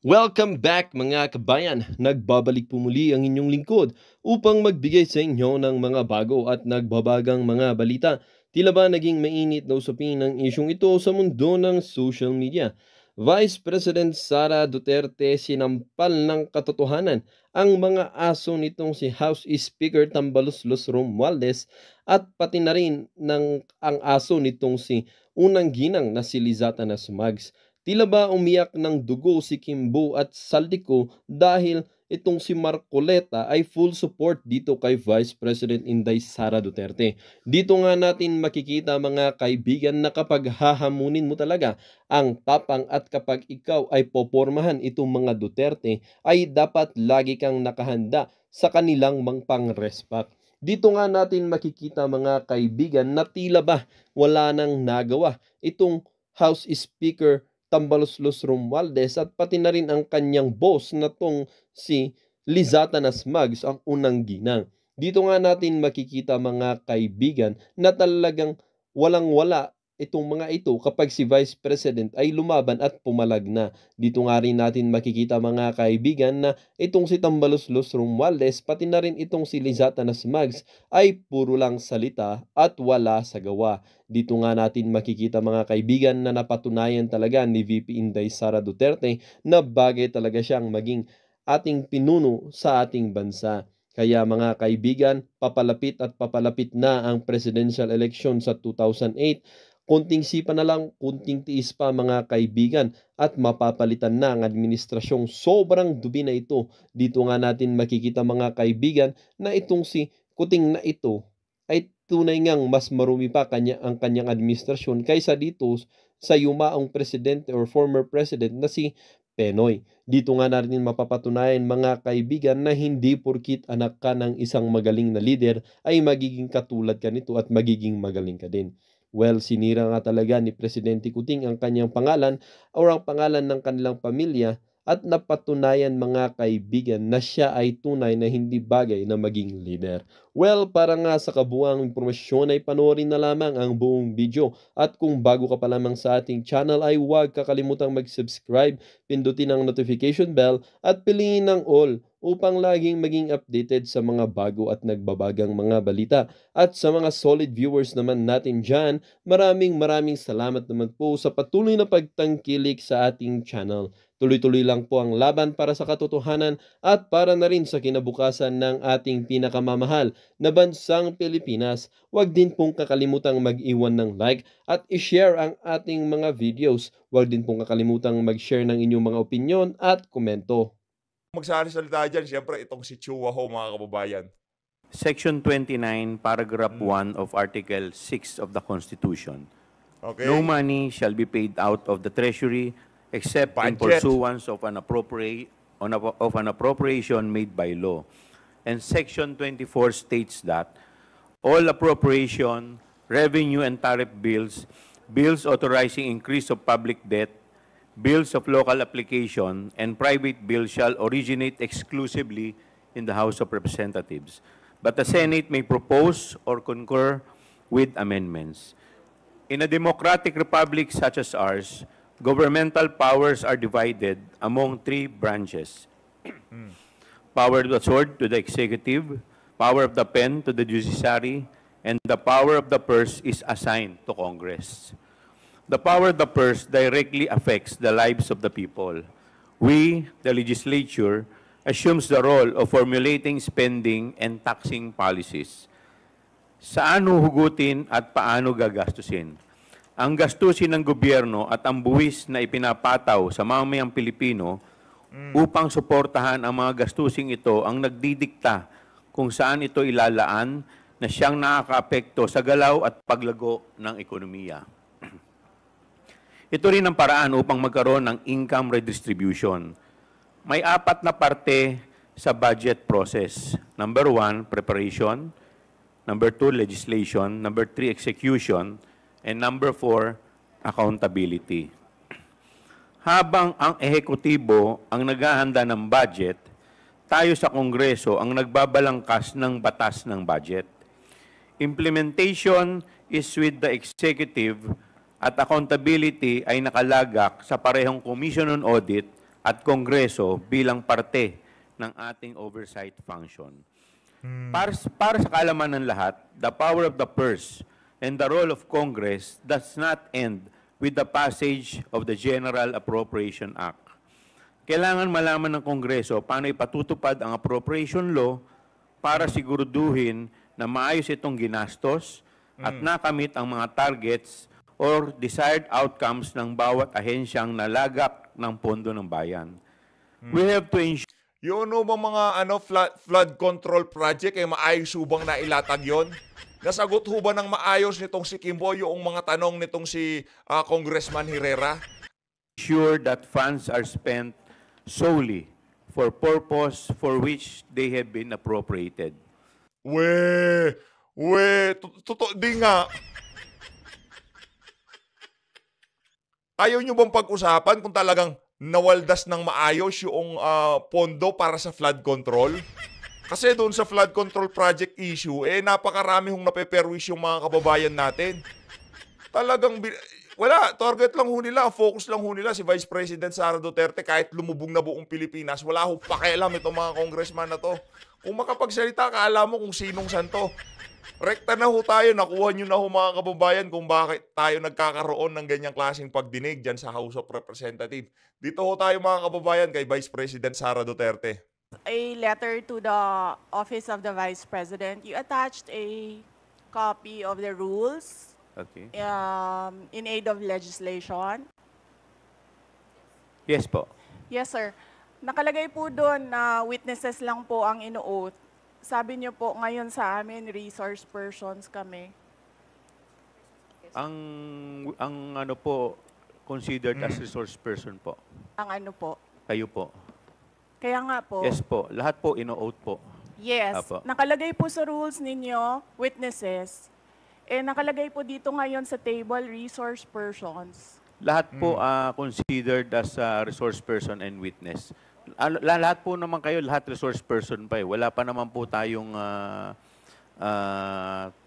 Welcome back mga kabayan! Nagbabalik po muli ang inyong lingkod upang magbigay sa inyo ng mga bago at nagbabagang mga balita. Tila ba naging mainit na usapin ang isyong ito sa mundo ng social media? Vice President Sara Duterte sinampal ng katotohanan ang mga aso nitong si House Speaker Tambaloslos Romualdez at pati na rin ang aso nitong si unang ginang na si Lizata Nasmags. Tila ba umiyak ng dugo si Kimbo at Saldico dahil itong si Marcoleta ay full support dito kay Vice President Inday Sara Duterte. Dito nga natin makikita mga kaibigan na kapag hahamunin mo talaga ang tapang at kapag ikaw ay popormahan itong mga Duterte ay dapat lagi kang nakahanda sa kanilang pang-respat. Dito nga natin makikita mga kaibigan na tila ba wala nang nagawa itong House Speaker Tambaloslos Romualdez at pati na rin ang kanyang boss na tong si Lizata Nasmags ang unang ginang. Dito nga natin makikita mga kaibigan na talagang walang-wala itong mga ito kapag si Vice President ay lumaban at pumalag na. Dito nga rin natin makikita mga kaibigan na itong si Tambaloslos Romualdez pati na rin itong si Lizata Nasmags ay puro lang salita at wala sa gawa. Dito nga natin makikita mga kaibigan na napatunayan talaga ni VP Inday Sara Duterte na bagay talaga siyang maging ating pinuno sa ating bansa. Kaya mga kaibigan, papalapit na ang presidential election sa 2008. Kunting sipa na lang, kunting tiis pa mga kaibigan at mapapalitan na ang administrasyong sobrang dubi na ito. Dito nga natin makikita mga kaibigan na itong si Kuting na ito ay tunay ngang mas marumi pa ang kanyang administrasyon kaysa dito sa yumaong presidente or former president na si Penoy. Dito nga natin mapapatunayan mga kaibigan na hindi porkit anak ka ng isang magaling na leader ay magiging katulad ka nito at magiging magaling ka din. Well, sinira nga talaga ni Presidente Kuting ang kanyang pangalan o ang pangalan ng kanilang pamilya at napatunayan mga kaibigan na siya ay tunay na hindi bagay na maging leader. Well, para nga sa kabuuang impormasyon ay panoorin na lamang ang buong video. At kung bago ka pa lamang sa ating channel ay huwag kakalimutang mag-subscribe, pindutin ang notification bell at piliin ang all upang laging maging updated sa mga bago at nagbabagang mga balita. At sa mga solid viewers naman natin dyan, maraming salamat naman po sa patuloy na pagtangkilik sa ating channel. Tuloy-tuloy lang po ang laban para sa katotohanan at para na rin sa kinabukasan ng ating pinakamamahal na bansang Pilipinas. Huwag din pong kakalimutang mag-iwan ng like at i-share ang ating mga videos. Huwag din pong kakalimutang mag-share ng inyong mga opinyon at komento. Magsasalita dyan, siyempre itong si Chuaho mga kababayan. Section 29, paragraph 1 of Article 6 of the Constitution. Okay. No money shall be paid out of the Treasury except in pursuance of an appropriation made by law. And Section 24 states that all appropriation, revenue and tariff bills, bills authorizing increase of public debt, bills of local application, and private bills shall originate exclusively in the House of Representatives. But the Senate may propose or concur with amendments. In a democratic republic such as ours, governmental powers are divided among three branches. Power of the sword to the executive, power of the pen to the judiciary, and the power of the purse is assigned to Congress. The power of the purse directly affects the lives of the people. We, the legislature, assumes the role of formulating spending and taxing policies. Saan huhugutin at paano gagastusin? Ang gastusin ng gobyerno at ang buwis na ipinapataw sa mamayang Pilipino upang suportahan ang mga gastusing ito ang nagdidikta kung saan ito ilalaan na siyang nakakaapekto sa galaw at paglago ng ekonomiya. Ito rin ang paraan upang magkaroon ng income redistribution. May apat na parte sa budget process. Number 1, preparation. Number 2, legislation. Number 3, execution. And number 4, accountability. Habang ang ehekutibo ang naghahanda ng budget, tayo sa Kongreso ang nagbabalangkas ng batas ng budget. Implementation is with the executive at accountability ay nakalagak sa parehong Commission on Audit at Kongreso bilang parte ng ating oversight function. Para sa kaalaman ng lahat, the power of the purse and the role of Congress does not end with the passage of the General Appropriation Act. Kailangan malaman ng Kongreso paano ipatutupad ang appropriation law para siguraduhin na maayos itong ginastos at nakamit ang mga targets or desired outcomes ng bawat ahensyang nalagak ng pondo ng bayan. We have to ensure Yun o bang mga flood control project, maayos hubang na ilatag yon? Nasagot ho ba ng maayos nitong si Kimbo yung mga tanong nitong si Congressman Herrera? that funds are spent solely for purpose for which they have been appropriated. Totoo, di nga. Ayaw nyo bang pag-usapan kung talagang nawaldas ng maayos yung pondo para sa flood control? Kasi doon sa flood control project issue, napakarami hong napeperwis yung mga kababayan natin. Talagang, wala, target lang ho nila, focus lang ho nila si Vice President Sara Duterte kahit lumubog na buong Pilipinas. Wala ho pakialam itong mga congressman na to. Kung makapagsalita, kaala mo kung sinong santo. Rekta na ho tayo, nakuha nyo na ho mga kababayan kung bakit tayo nagkakaroon ng ganyang klaseng pagdinig dyan sa House of Representatives. Dito ho tayo mga kababayan kay Vice President Sara Duterte. A letter to the Office of the Vice President. You attached a copy of the rules Okay. in aid of legislation. Yes po. Yes, sir. Nakalagay po doon na witnesses lang po ang ino-oath. Sabi niyo po ngayon sa amin, resource persons kami. Ang ano po, considered as resource person po. Ang ano po. Kayo po. Kaya nga po. Yes po. Lahat po ino-oath po. Yes. Apo. Nakalagay po sa rules ninyo, witnesses. Nakalagay po dito ngayon sa table, resource persons. Lahat po considered as resource person and witness. Lahat po naman kayo, lahat resource person pa eh. Wala pa naman po tayong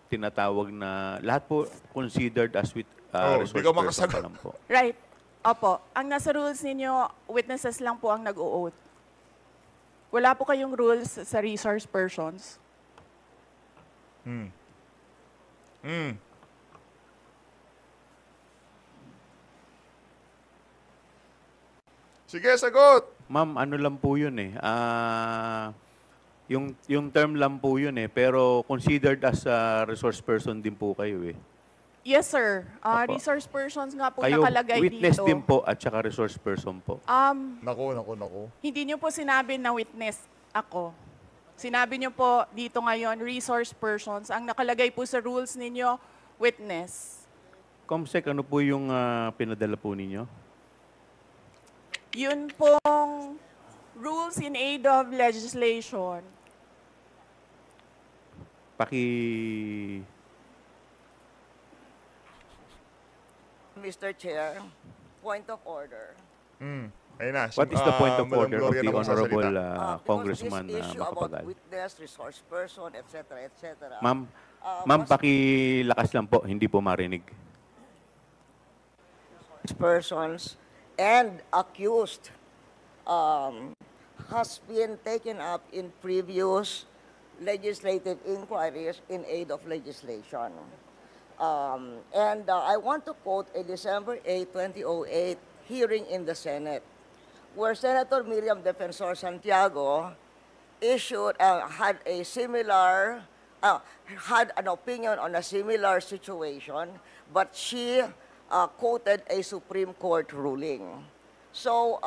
tinatawag na, lahat po considered as resource di ka person makasagot. pa lang po. Right. Opo. Ang nasa rules ninyo, witnesses lang po ang nag-o-oath. Wala po kayong rules sa resource persons. Sige, sagot! Ma'am, ano lang po yun eh. Yung term lang po yun eh. Pero considered as resource person din po kayo eh. Yes, sir. Opo. Resource persons nga po Kayo nakalagay witness dito. din po at saka resource person po. Naku. Hindi niyo po sinabi na witness ako. Sinabi niyo po dito ngayon, resource persons. Ang nakalagay po sa rules ninyo, witness. Comsec, ano po yung pinadala po ninyo? Yun pong rules in aid of legislation. Mr. Chair, point of order. Ayun na. What is the point of Madam order of Gloria the na Honorable magsasalita. Congressman Because this issue about Macapagal? witness, resource person, etc., etc. Ma'am, pakilakas lang po, hindi po marinig. Persons and accused has been taken up in previous legislative inquiries in aid of legislation. I want to quote a December 8, 2008 hearing in the Senate, where Senator Miriam Defensor Santiago had an opinion on a similar situation, but she quoted a Supreme Court ruling. So,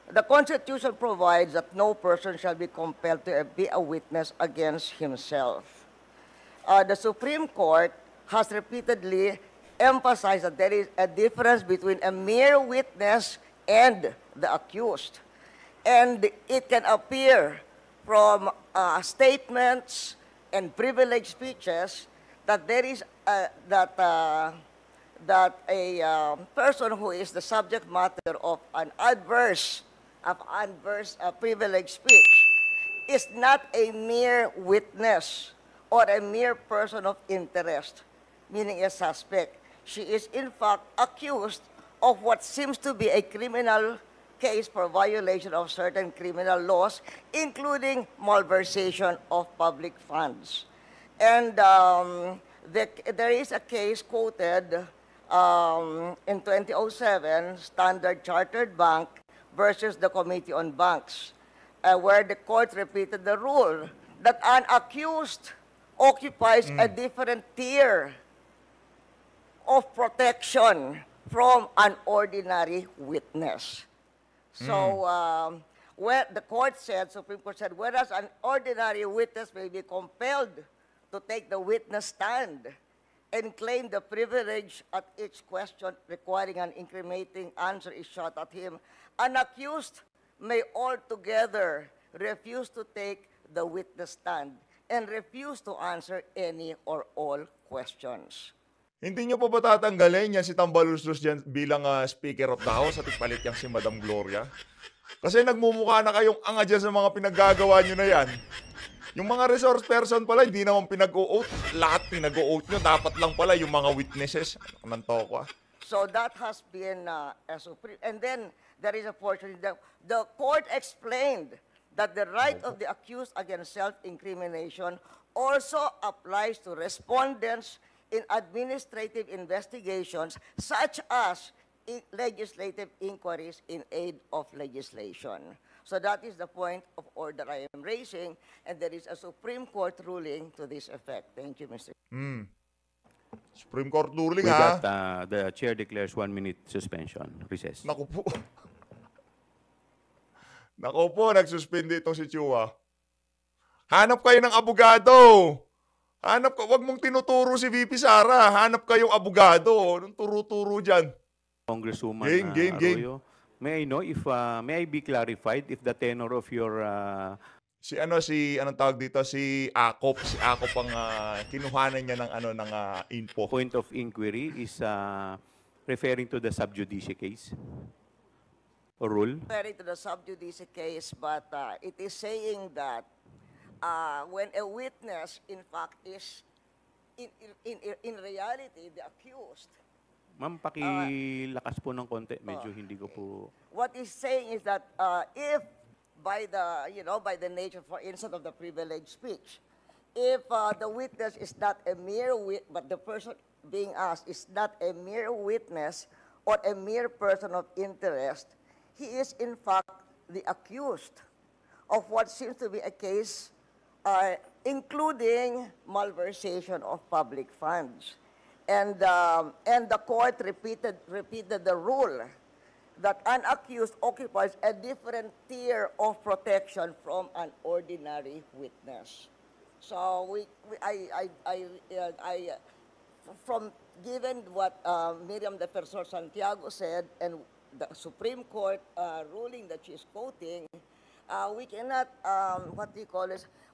the Constitution provides that no person shall be compelled to be a witness against himself. The Supreme Court has repeatedly emphasized that there is a difference between a mere witness and the accused. And it can appear from statements and privileged speeches that there is that a person who is the subject matter of an adverse privileged speech is not a mere witness or a mere person of interest, meaning a suspect. she is in fact accused of what seems to be a criminal case for violation of certain criminal laws, including malversation of public funds. And there is a case quoted in 2007, Standard Chartered Bank versus the Committee on Banks, where the court repeated the rule that an accused occupies a different tier of protection from an ordinary witness. So, where the court said, Supreme Court said, whereas an ordinary witness may be compelled to take the witness stand and claim the privilege at each question requiring an incriminating answer is shot at him, an accused may altogether refuse to take the witness stand and refuse to answer any or all questions. Hindi nyo pa ba tatanggalin yan si Tambaluslos dyan bilang Speaker of the House at ipalit yang si Madam Gloria? Kasi nagmumukha na kayong anga dyan sa mga pinaggagawa nyo na yan. Yung mga resource person pala, hindi naman pinag-o-oath. Lahat pinag-o-oath nyo. Dapat lang pala yung mga witnesses. Anong toko ah. So that has been a supreme. And then there is a portion that the court explained that the right of the accused against self-incrimination also applies to respondents in administrative investigations such as legislative inquiries in aid of legislation. So that is the point of order I am raising, and there is a Supreme Court ruling to this effect. Thank you, Mr. Supreme Court ruling With ha. that, the chair declares 1 minute suspension. Recess. Naku po. Naku po, nagsuspindi itong si Chua. Hanap kayo ng abogado. Hanap ka, wag mong tinuturo si VP Sara. Hanap kayong abogado. Anong turo-turo dyan? Congresswoman Game. Arroyo, may I know if, may I be clarified if the tenor of your Anong tawag dito? Si Akop. Si Akop ang kinuhanan niya ng info. point of inquiry is referring to the sub judice case or rule? Referring to the sub judice case, but it is saying that when a witness, in fact, is in reality the accused. Ma'am, pakilakas po ng konti. Medyo hindi ko po... What he's saying is that if by the nature, for instance, of the privileged speech, if the witness is not a mere but the person being asked is not a mere witness or a mere person of interest, he is in fact the accused of what seems to be a case including malversation of public funds. And the court repeated the rule that an accused occupies a different tier of protection from an ordinary witness. So from given what Miriam Defensor Santiago said and the Supreme Court ruling that she's quoting, we cannot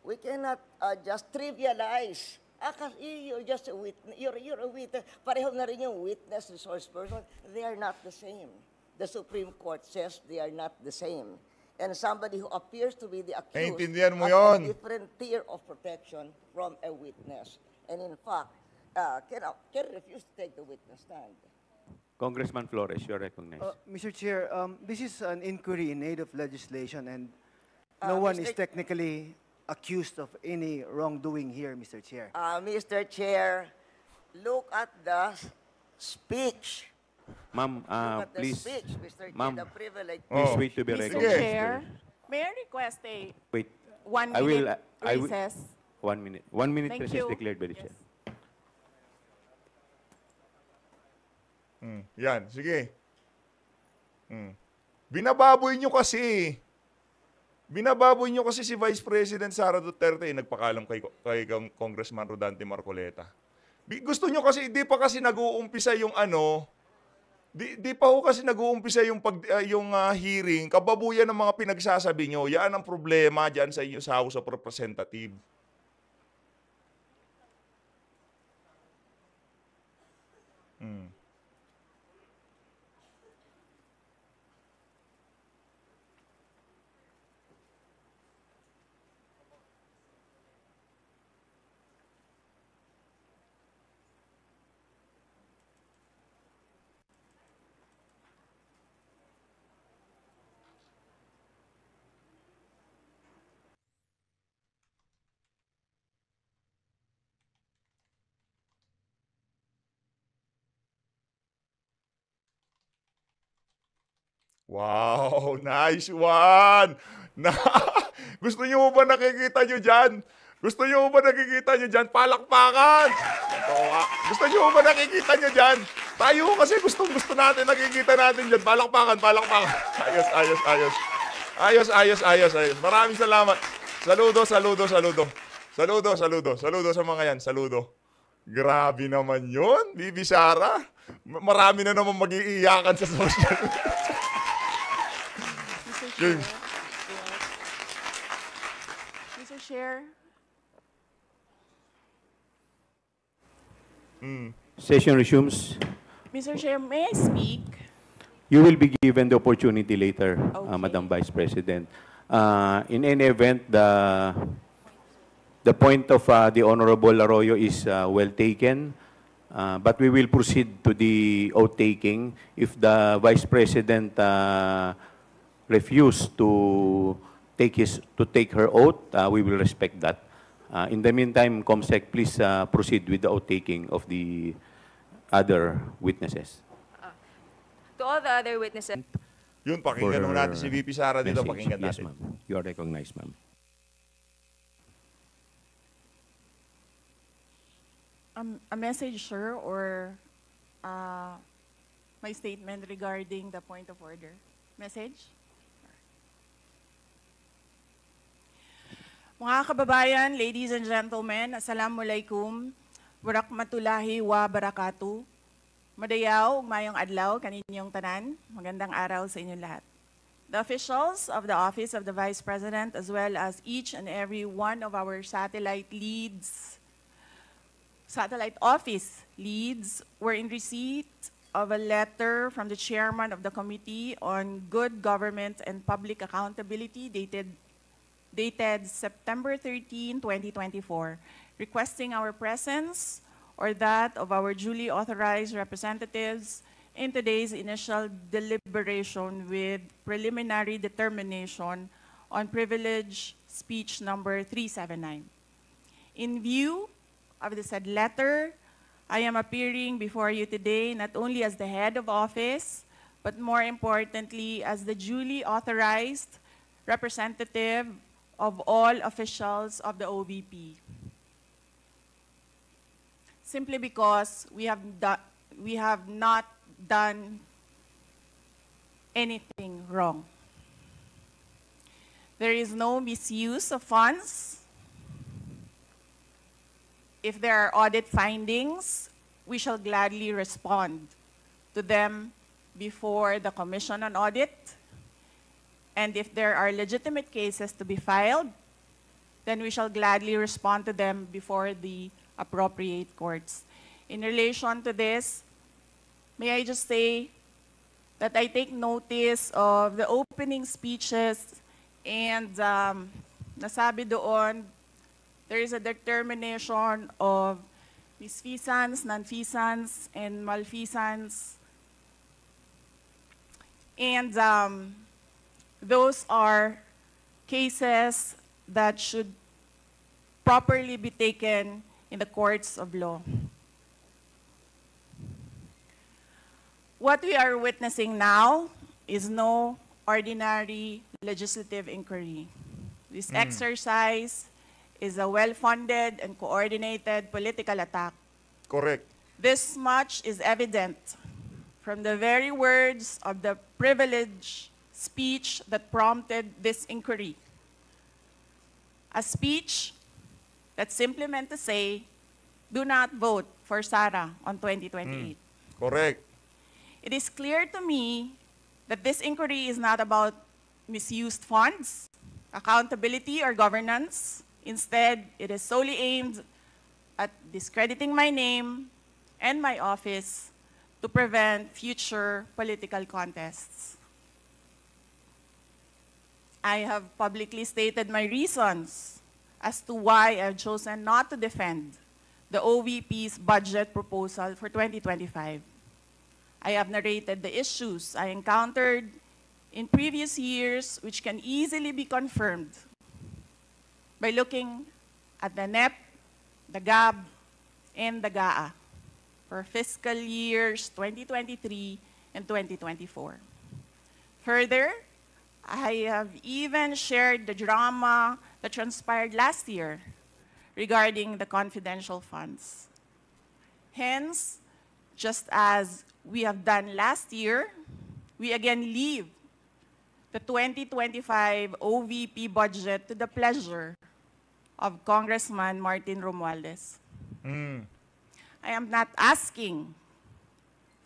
we cannot just trivialize. Kasi you're just a witness. You're a witness. Pareho na rin yung witness, resource person. They are not the same. The Supreme Court says they are not the same. And somebody who appears to be the accused Naintindihan mo has yun. a different tier of protection from a witness. And in fact, can refuse to take the witness stand. Congressman Flores, you're recognized. Mr. Chair, this is an inquiry in aid of legislation, and no one is technically accused of any wrongdoing here, Mr. Chair. Mr. Chair, look at the speech. Ma'am, Look at the please, speech, Mr. Chair, ma'am, the privilege. please Oh. wait to be Mr. recognized. Chair, may I request a Wait, 1 I will, minute I will- recess? 1 minute. 1 minute Thank recess you. declared by the Yes. chair. Yan, sige. Binababoy nyo kasi. Binababoy nyo kasi si Vice President Sara Duterte nagpakalam kay Congressman Rodante Marcoleta. Gusto nyo kasi, di pa kasi nag-uumpisa yung di pa ho kasi nag-uumpisa yung hearing, kababuyan ng mga pinagsasabi nyo. Yan ang problema dyan sa inyo sa House of Representatives. Wow, nice one! Na, gusto nyo ba nakikita nyo dyan? Gusto nyo ba nakikita nyo dyan? Palakpakan! Oo, gusto nyo ba nakikita nyo dyan? Tayo kasi gusto natin, nakikita natin dyan. Palakpakan, palakpakan. Ayos, ayos, ayos. Ayos, ayos, ayos, ayos. Maraming salamat. Saludo, saludo, saludo. Saludo, saludo. Saludo sa mga yan. Saludo. Grabe naman yun, Bibi Sara. Marami na naman mag-iiyakan sa social media. Mr. Yun. Chair. Mr. Chair. Session resumes. Mr. Chair, may I speak? You will be given the opportunity later, Okay. Madam Vice President. In any event, the point of the Honorable Arroyo is well taken, but we will proceed to the oath taking. If the Vice President refuse to take her oath, we will respect that. In the meantime, Comsec, please proceed with the oath taking of the other witnesses. To all the other witnesses. Yun, pakinggan For naman natin si VP Sara dito. message. Pakinggan Yes, natin. ma'am. You are recognized, ma'am. A message, sir, or my statement regarding the point of order? Message? Mga kababayan, ladies and gentlemen, assalamualaikum, warakmatullahi wa barakatuh. Madayaw, mayong adlaw, kaninyong tanan. Magandang araw sa inyong lahat. The officials of the Office of the Vice President, as well as each and every one of our satellite office leads, were in receipt of a letter from the chairman of the Committee on Good Government and Public Accountability dated September 13, 2024, requesting our presence or that of our duly authorized representatives in today's initial deliberation with preliminary determination on privilege speech number 379. In view of the said letter, I am appearing before you today not only as the head of office, but more importantly as the duly authorized representative of all officials of the OVP. Simply because we have not done anything wrong. There is no misuse of funds. If there are audit findings, we shall gladly respond to them before the Commission on Audit. And if there are legitimate cases to be filed, then we shall gladly respond to them before the appropriate courts. In relation to this, may I just say that I take notice of the opening speeches and nasabi doon, there is a determination of misfeasance, nonfeasance, and malfeasance. And those are cases that should properly be taken in the courts of law. What we are witnessing now is no ordinary legislative inquiry. This exercise is a well-funded and coordinated political attack. Correct. This much is evident from the very words of the privileged speech that prompted this inquiry. A speech that simply meant to say, do not vote for Sara on 2028. Correct. It is clear to me that this inquiry is not about misused funds, accountability, or governance. Instead, it is solely aimed at discrediting my name and my office to prevent future political contests. I have publicly stated my reasons as to why I've chosen not to defend the OVP's budget proposal for 2025. I have narrated the issues I encountered in previous years, which can easily be confirmed by looking at the NEP, the GAB, and the GAA for fiscal years 2023 and 2024. Further, I have even shared the drama that transpired last year regarding the confidential funds. Hence, just as we have done last year, we again leave the 2025 OVP budget to the pleasure of Congressman Martin Romualdez. I am not asking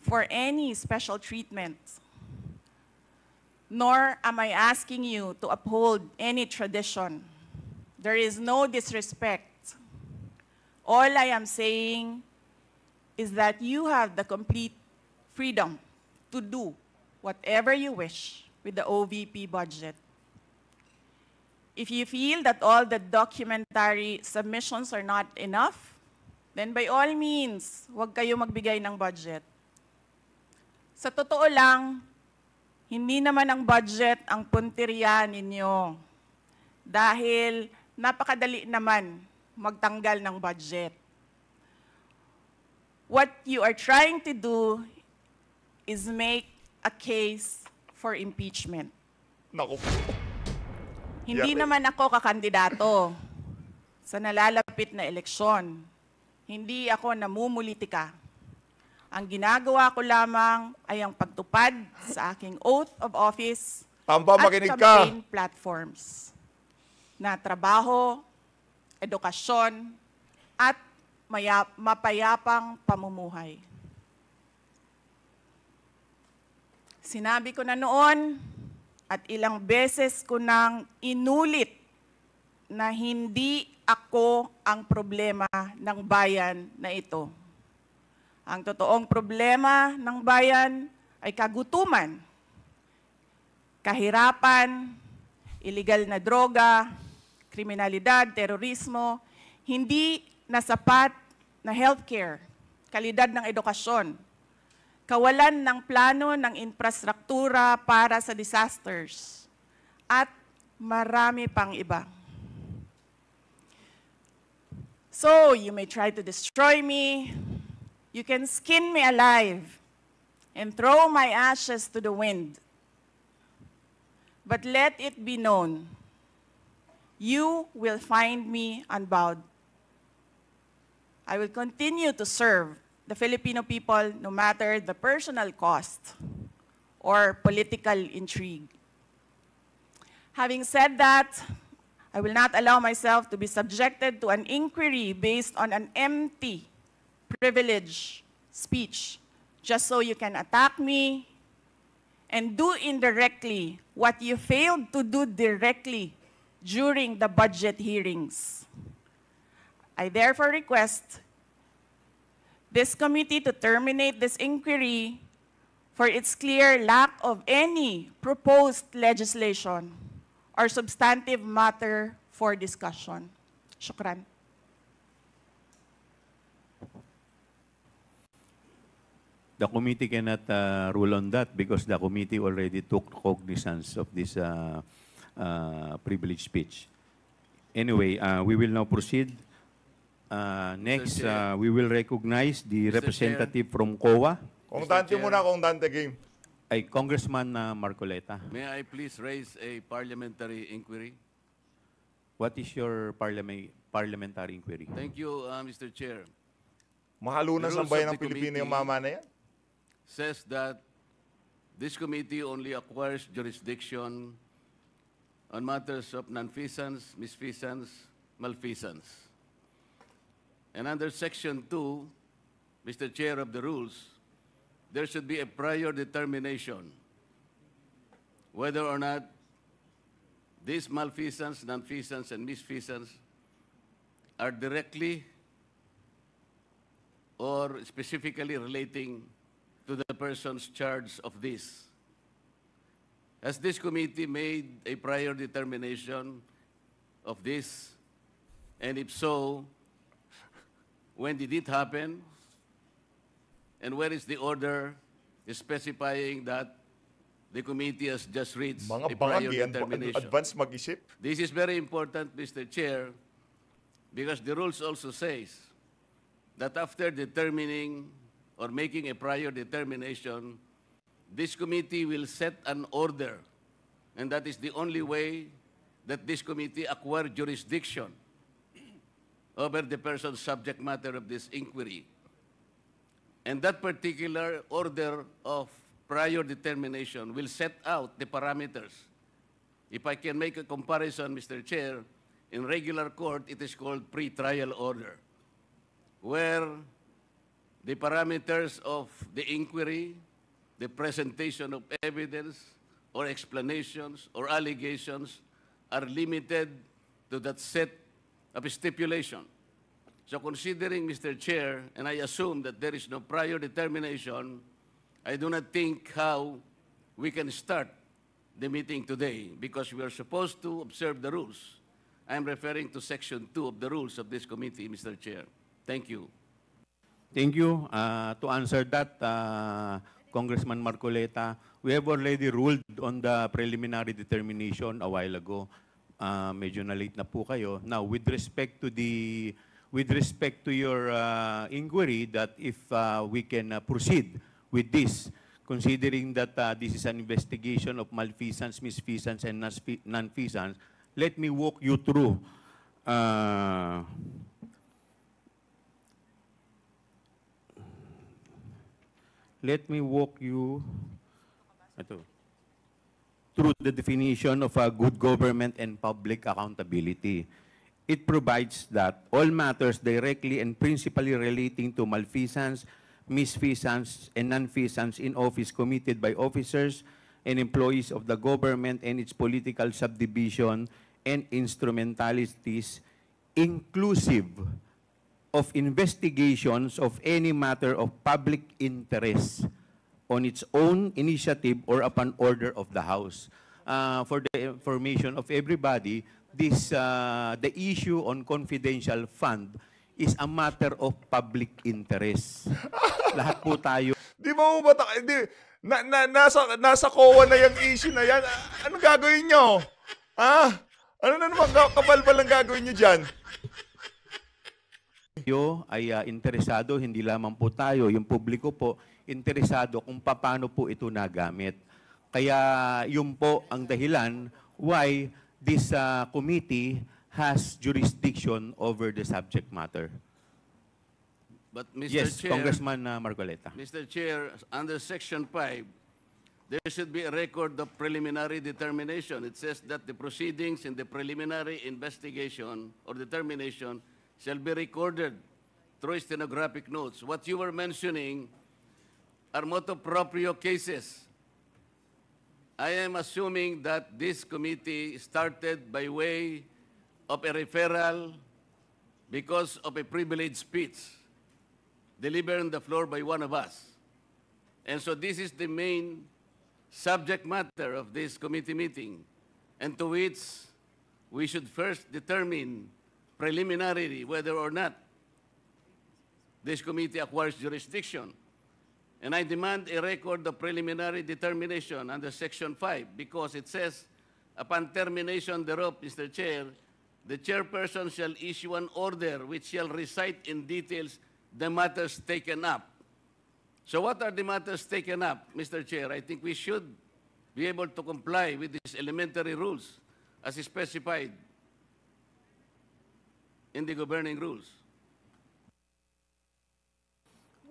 for any special treatment, nor am I asking you to uphold any tradition. There is no disrespect. All I am saying is that you have the complete freedom to do whatever you wish with the OVP budget. If you feel that all the documentary submissions are not enough, then by all means, huwag kayo magbigay ng budget. Sa totoo lang, hindi naman ang budget ang punteriya ninyo. Dahil napakadali naman magtanggal ng budget. What you are trying to do is make a case for impeachment. Naku po. Hindi Yari. naman ako kakandidato sa nalalapit na eleksyon. Hindi ako namumulitika. Ang ginagawa ko lamang ay ang pagtupad sa aking oath of office Tamba, at makinig ka. campaign platforms na trabaho, edukasyon, at mapayapang pamumuhay. Sinabi ko na noon at ilang beses ko nang inulit na hindi ako ang problema ng bayan na ito. Ang totoong problema ng bayan ay kagutuman, kahirapan, illegal na droga, kriminalidad, terorismo, hindi na sapat na healthcare, kalidad ng edukasyon, kawalan ng plano ng infrastruktura para sa disasters, at marami pang iba. So, you may try to destroy me, you can skin me alive, and throw my ashes to the wind. But let it be known, you will find me unbowed. I will continue to serve the Filipino people no matter the personal cost or political intrigue. Having said that, I will not allow myself to be subjected to an inquiry based on an empty privilege speech just so you can attack me and do indirectly what you failed to do directly during the budget hearings. I therefore request this committee to terminate this inquiry for its clear lack of any proposed legislation or substantive matter for discussion. Shukran. The committee cannot rule on that because the committee already took cognizance of this privilege speech. Anyway, we will now proceed. Next, we will recognize the representative from COA, Kung Dante muna, kung Dante game. ay Congressman Marcoleta. May I please raise a parliamentary inquiry? What is your parliamentary inquiry? Thank you, Mr. Chair. Mahalunas The ang rules bayan of ng the Pilipino yung committee- mama na yan. Says that this committee only acquires jurisdiction on matters of nonfeasance, misfeasance, malfeasance. And under Section 2, Mr. Chair of the Rules, there should be a prior determination whether or not these malfeasance, nonfeasance, and misfeasance are directly or specifically relating to the persons charged of this. Has this committee made a prior determination of this? And if so, when did it happen? And where is the order specifying that the committee has just reached Mga a prior bangag yan, determination? advance mag-isip. This is very important, Mr. Chair, because the rules also says that after determining or making a prior determination, this committee will set an order, and that is the only way that this committee acquire jurisdiction over the person's subject matter of this inquiry. And that particular order of prior determination will set out the parameters. If I can make a comparison, Mr. Chair, in regular court, it is called pre-trial order, where the parameters of the inquiry, the presentation of evidence or explanations or allegations are limited to that set of stipulation. So considering, Mr. Chair, and I assume that there is no prior determination, I do not think how we can start the meeting today because we are supposed to observe the rules. I am referring to Section 2 of the rules of this committee, Mr. Chair. Thank you. Thank you. To answer that, Congressman Marcoleta, we have already ruled on the preliminary determination a while ago. Medyo na-late na po kayo. Now, with respect to your inquiry, that if we can proceed with this, considering that this is an investigation of malfeasance, misfeasance, and non-feasance, let me walk you through through the definition of good government and public accountability. It provides that all matters directly and principally relating to malfeasance, misfeasance, and non-feasance in office committed by officers and employees of the government and its political subdivision and instrumentalities, inclusive of investigations of any matter of public interest on its own initiative or upon order of the House. For the information of everybody, the issue on confidential fund is a matter of public interest. Lahat po tayo. Di ba ba nasa COA na yung issue na yan? Ano gagawin nyo? Ha? Ano na naman kapal-pal ang gagawin nyo dyan? Tayo ay interesado, hindi lamang po tayo, yung publiko po, interesado kung paano po ito nagamit. Kaya yun po ang dahilan why this committee has jurisdiction over the subject matter. But Mr. Yes, Chair, Congressman Marcoleta. Mr. Chair, under Section 5, there should be a record of preliminary determination. It says that the proceedings in the preliminary investigation or determination shall be recorded through stenographic notes. What you were mentioning are motu proprio cases. I am assuming that this committee started by way of a referral because of a privileged speech delivered on the floor by one of us. And so this is the main subject matter of this committee meeting, and to which we should first determine preliminarily whether or not this committee acquires jurisdiction. And I demand a record of preliminary determination under Section 5 because it says, upon termination thereof, Mr. Chair, the chairperson shall issue an order which shall recite in details the matters taken up. So what are the matters taken up, Mr. Chair? I think we should be able to comply with these elementary rules as specified in the governing rules.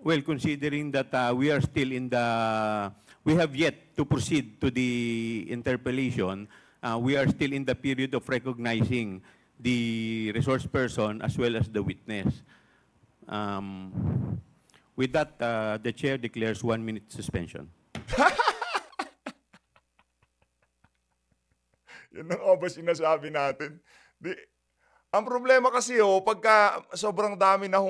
Well, considering that we are still we have yet to proceed to the interpellation, we are still in the period of recognizing the resource person as well as the witness. With that, the chair declares 1 minute suspension. Yan ang ba sinasabi natin? Ang problema kasi pagka sobrang dami na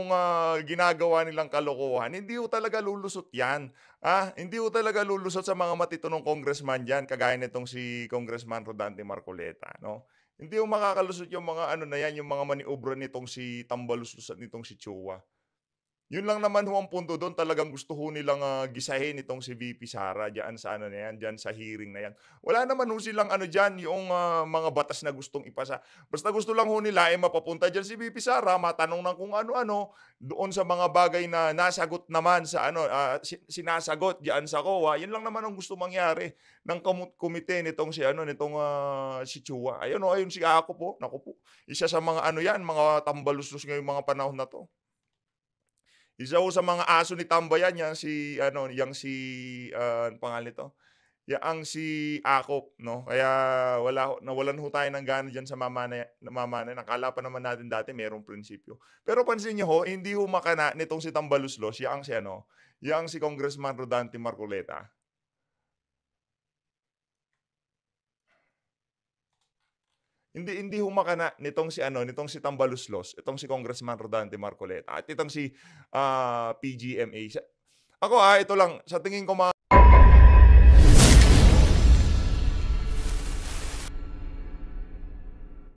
ginagawa nilang kalokohan, hindi talaga lulusot yan. Hindi talaga lulusot sa mga matitunong congressman dyan, kagaya nitong si Congressman Rodante Marcoleta. No? Hindi makakalusot yung mga na yan, yung mga maniobra nitong si Tambalus, nitong si Chua. Yun lang naman ho ang punto doon, talagang gusto ho nilang gisahin itong si VP Sara diyan sa ano na yan, diyan sa hearing na yan. Wala naman ho silang ano diyan, yung mga batas na gustong ipasa. Basta gusto lang ho nila mapapunta diyan si VP Sara, matanong ng kung ano-ano doon sa mga bagay na nasagot naman sa ano, sinasagot diyan sa COA. Yun lang naman ang gusto mangyari ng komite nitong si ano, nitong si Chua. Ayun oh, ayun si Ako po. Naku po. Isa sa mga ano yan, mga tambaluslos ngayong mga panahon na to. Isa ho sa mga aso ni Tambayan yang si ano, yang si ano pangalan nito? Yaang si Akop 'no. Kaya nawalan ho tayo ng gana diyan sa namamana. Akala pa naman natin dati merong prinsipyo. Pero pansin niyo ho, hindi ho makana nitong si Tambaluslos, yaang si ano, yaang si Congressman Rodante Marcoleta. Hindi humakana nitong si ano, nitong si Tambaluslos, itong si Congressman Rodante Marcoleta at itong si PGMA. Ako ito lang sa tingin ko